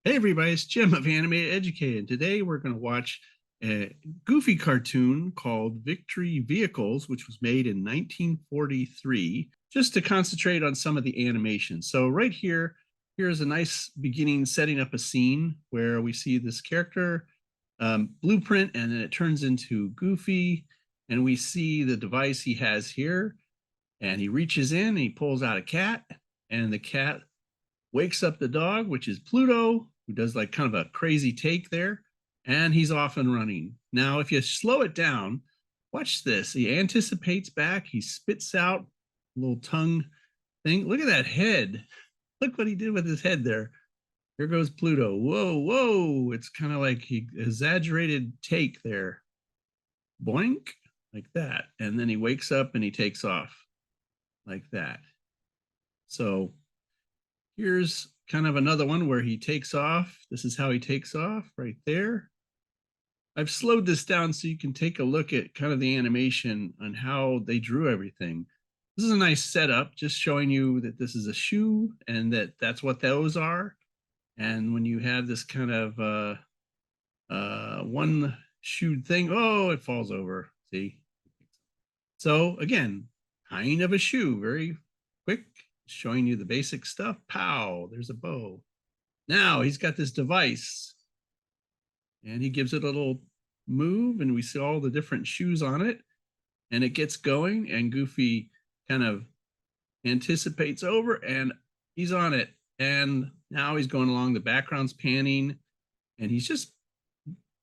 Hey everybody, it's Jim of Animateducated. Today we're going to watch a goofy cartoon called Victory Vehicles, which was made in 1943, just to concentrate on some of the animation. So right here, here's a nice beginning setting up a scene where we see this character blueprint, and then it turns into Goofy, and we see the device he has here, and he reaches in and he pulls out a cat, and the cat wakes up the dog, which is Pluto, who does like kind of a crazy take there, and he's off and running. Now, if you slow it down, watch this. He anticipates back, he spits out a little tongue thing. Look at that head. Look what he did with his head there. Here goes Pluto. Whoa, whoa. It's kind of like he exaggerated take there. Boink, like that. And then he wakes up and he takes off like that. So here's kind of another one where he takes off. This is how he takes off right there. I've slowed this down so you can take a look at kind of the animation on how they drew everything. This is a nice setup, just showing you that this is a shoe and that's what those are. And when you have this kind of one shoe thing, oh, it falls over. See? So again, kind of a shoe, very quick, showing you the basic stuff. Pow, there's a bow. Now he's got this device and he gives it a little move, and we see all the different shoes on it, and it gets going, and Goofy kind of anticipates over and he's on it. And now he's going along, the background's panning, and he's just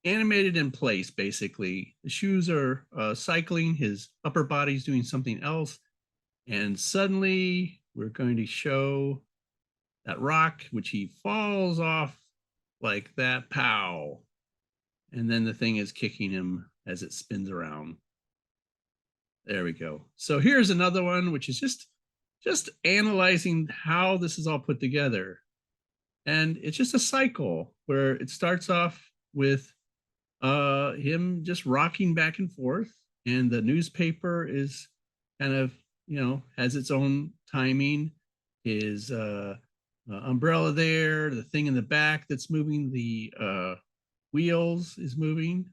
animated in place basically. The shoes are cycling, his upper body's doing something else, and suddenly we're going to show that rock, which he falls off like that, pow. And then the thing is kicking him as it spins around. There we go. So here's another one, which is just analyzing how this is all put together. And it's just a cycle where it starts off with him just rocking back and forth, and the newspaper is kind of, has its own timing. His umbrella there, the thing in the back that's moving, the wheels is moving.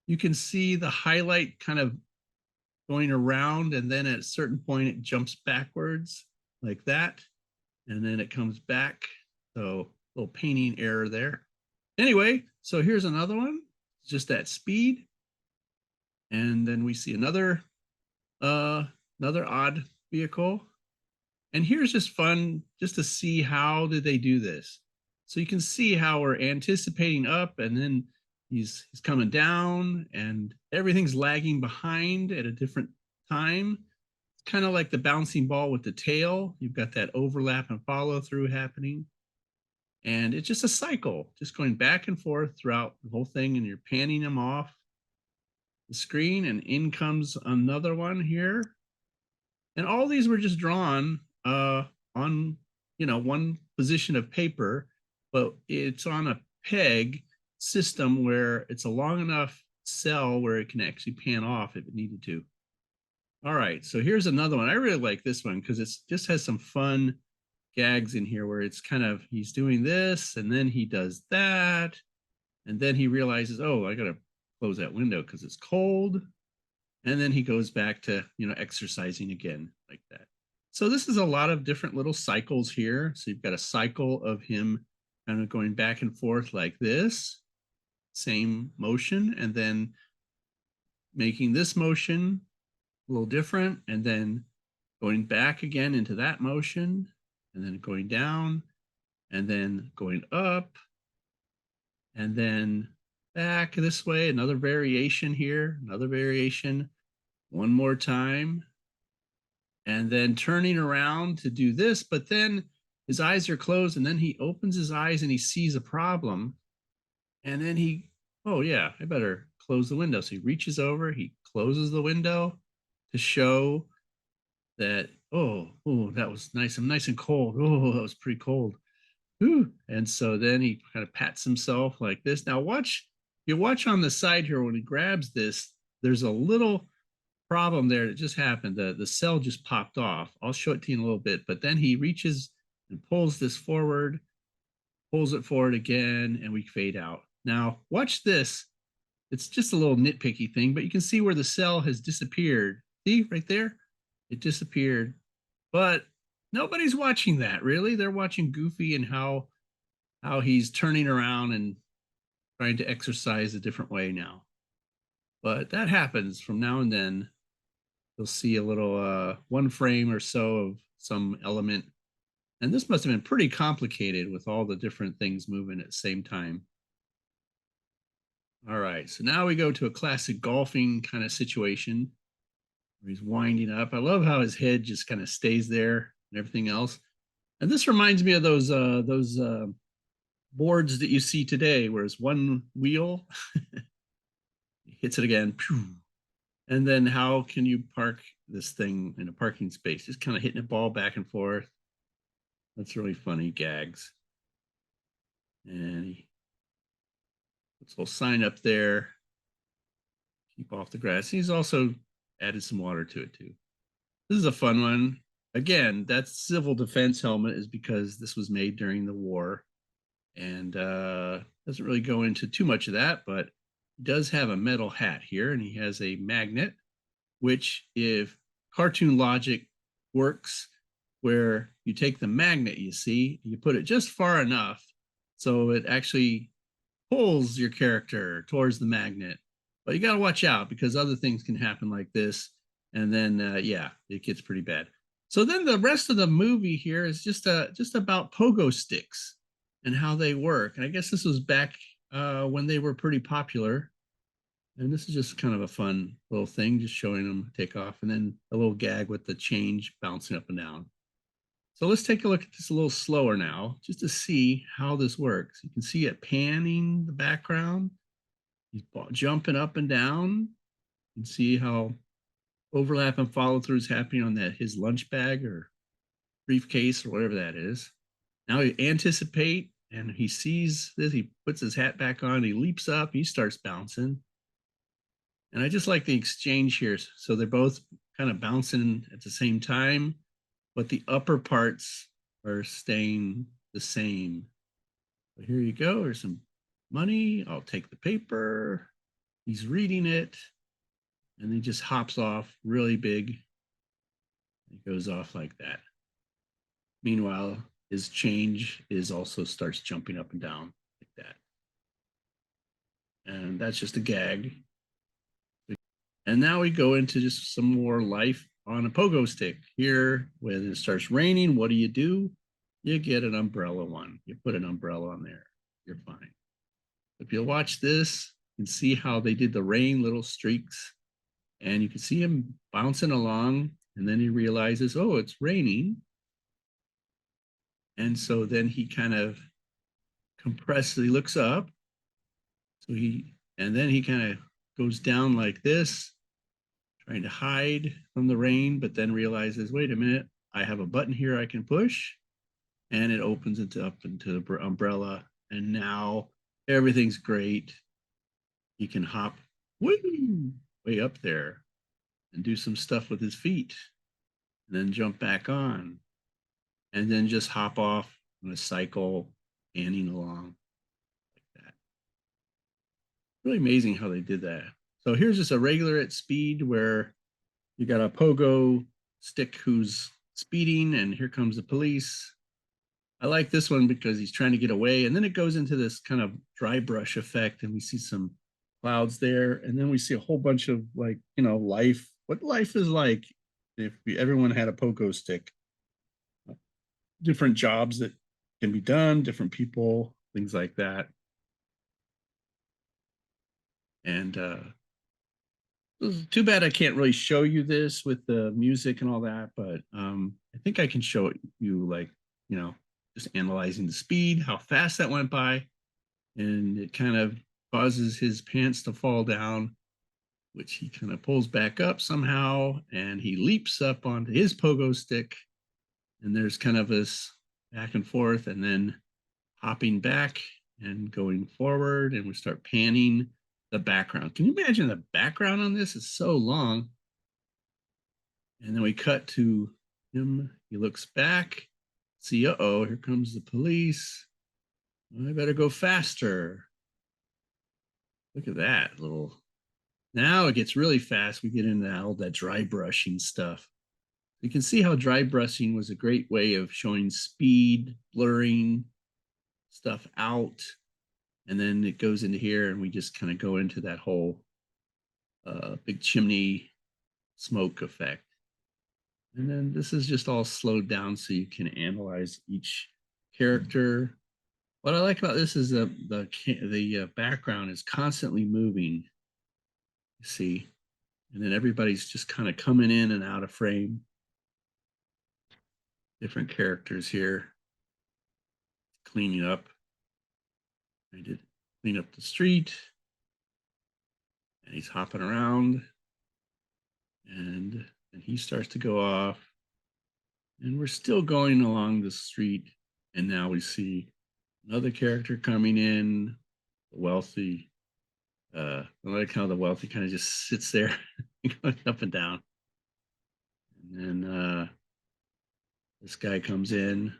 You can see the highlight kind of going around, and then at a certain point it jumps backwards like that, and then it comes back. So a little painting error there. Anyway, so here's another one, just that speed. And then we see another odd vehicle. And here's just fun just to see how did they do this. So you can see how we're anticipating up, and then he's coming down, and everything's lagging behind at a different time. It's kind of like the bouncing ball with the tail. You've got that overlap and follow through happening. And it's just a cycle, just going back and forth throughout the whole thing, and you're panning them off the screen, and in comes another one here. And all these were just drawn on one position of paper, but it's on a peg system where it's a long enough cell where it can actually pan off if it needed to. All right, so here's another one. I really like this one because it just has some fun gags in here where it's kind of, he's doing this and then he does that, and then he realizes, oh, I gotta close that window because it's cold, and then he goes back to exercising again like that. So this is a lot of different little cycles here. So you've got a cycle of him kind of going back and forth like this, same motion, and then making this motion a little different, and then going back again into that motion, and then going down, and then going up, and then back this way, another variation here, another variation, one more time, and then turning around to do this, but then his eyes are closed, and then he opens his eyes and he sees a problem, and then oh yeah, I better close the window. So he reaches over, he closes the window to show that, oh, that was nice. I'm nice and cold. Oh, that was pretty cold. Ooh. And so then he kind of pats himself like this. Now you watch on the side here, when he grabs this, there's a little problem there that just happened. The cell just popped off. I'll show it to you in a little bit, but then he reaches and pulls this forward, pulls it forward again, and we fade out. Now, watch this. It's just a little nitpicky thing, but you can see where the cell has disappeared. See right there? It disappeared. But nobody's watching that, really. They're watching Goofy and how he's turning around and trying to exercise a different way now. But that happens from now and then. You'll see a little one frame or so of some element. And this must have been pretty complicated with all the different things moving at the same time. All right, so now we go to a classic golfing kind of situation where he's winding up. I love how his head just kind of stays there and everything else. And this reminds me of those boards that you see today, where it's one wheel, he hits it again, and then how can you park this thing in a parking space? Just kind of hitting a ball back and forth. That's really funny gags. And he puts a little sign up there. Keep off the grass. He's also added some water to it too. This is a fun one. Again, that civil defense helmet is because this was made during the war, and doesn't really go into too much of that, but he does have a metal hat here, and he has a magnet, which if cartoon logic works, where you take the magnet, you see, you put it just far enough so it actually pulls your character towards the magnet. But you got to watch out because other things can happen like this. And then, yeah, it gets pretty bad. So then the rest of the movie here is just about pogo sticks and how they work. And I guess this was back when they were pretty popular. And this is just kind of a fun little thing, just showing them take off. And then a little gag with the change bouncing up and down. So let's take a look at this a little slower now, just to see how this works. You can see it panning the background. He's jumping up and down. You can see how overlap and follow through is happening on that his lunch bag or briefcase or whatever that is. Now he anticipate and he sees this. He puts his hat back on. He leaps up. He starts bouncing. And I just like the exchange here. So they're both kind of bouncing at the same time, but the upper parts are staying the same. So here you go. There's some money. I'll take the paper. He's reading it. And he just hops off really big. It goes off like that. Meanwhile, his change is also starts jumping up and down like that. And that's just a gag. And now we go into just some more life on a pogo stick. Here, when it starts raining, what do? You get an umbrella one. You put an umbrella on there. You're fine. If you watch this and see how they did the rain, little streaks, and you can see him bouncing along, and then he realizes, oh, it's raining. And so then he kind of compresses, he looks up. And then he kind of goes down like this, trying to hide from the rain, but then realizes, wait a minute, I have a button here I can push, and it opens it up into the umbrella, and now everything's great. He can hop way up there and do some stuff with his feet, and then jump back on, and then just hop off on a cycle, panning along like that. Really amazing how they did that. So here's just a regular at speed where you got a pogo stick who's speeding, and here comes the police. I like this one because he's trying to get away, and then it goes into this kind of dry brush effect, and we see some clouds there, and then we see a whole bunch of life. What life is like if everyone had a pogo stick. Different jobs that can be done, different people, things like that. And too bad I can't really show you this with the music and all that, but I think I can show you just analyzing the speed, how fast that went by, and it kind of causes his pants to fall down, which he kind of pulls back up somehow, and he leaps up onto his pogo stick, and there's kind of this back and forth, and then hopping back and going forward, and we start panning the background. Can you imagine the background on this? It's so long. And then we cut to him. He looks back. See, uh-oh, here comes the police. I better go faster. Look at that little. Now it gets really fast. We get into all that dry brushing stuff. You can see how dry brushing was a great way of showing speed, blurring stuff out. And then it goes into here and we just kind of go into that whole big chimney smoke effect. And then this is just all slowed down so you can analyze each character. What I like about this is the background is constantly moving. You see, and then everybody's just kind of coming in and out of frame. Different characters here, cleaning up. I did clean up the street, and he's hopping around, and then he starts to go off, and we're still going along the street, and now we see another character coming in, the wealthy. I like how the wealthy kind of just sits there, going up and down, and then this guy comes in,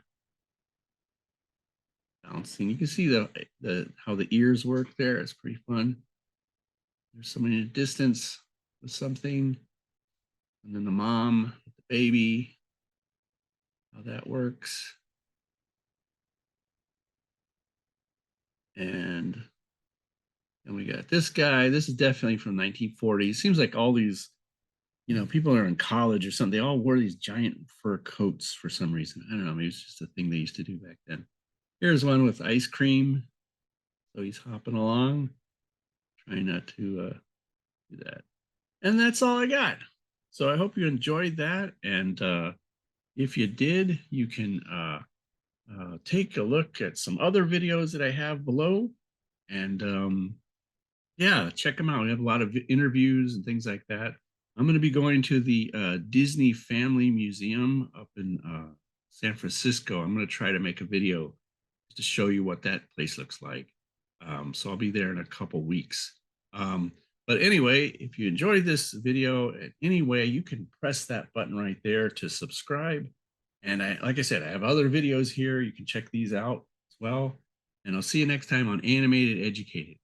bouncing. You can see the how the ears work there. It's pretty fun. There's somebody in the distance with something, and then the mom with the baby. How that works, and then we got this guy. This is definitely from 1940. It seems like all these, people are in college or something. They all wore these giant fur coats for some reason. I don't know. Maybe it's just a thing they used to do back then. Here's one with ice cream. So he's hopping along, trying not to do that. And that's all I got. So I hope you enjoyed that. And if you did, you can take a look at some other videos that I have below. And yeah, check them out. We have a lot of interviews and things like that. I'm going to be going to the Disney Family Museum up in San Francisco. I'm going to try to make a video to show you what that place looks like. So I'll be there in a couple weeks. But anyway, if you enjoyed this video in any way, you can press that button right there to subscribe. And like I said, I have other videos here. You can check these out as well. And I'll see you next time on Animated Educated.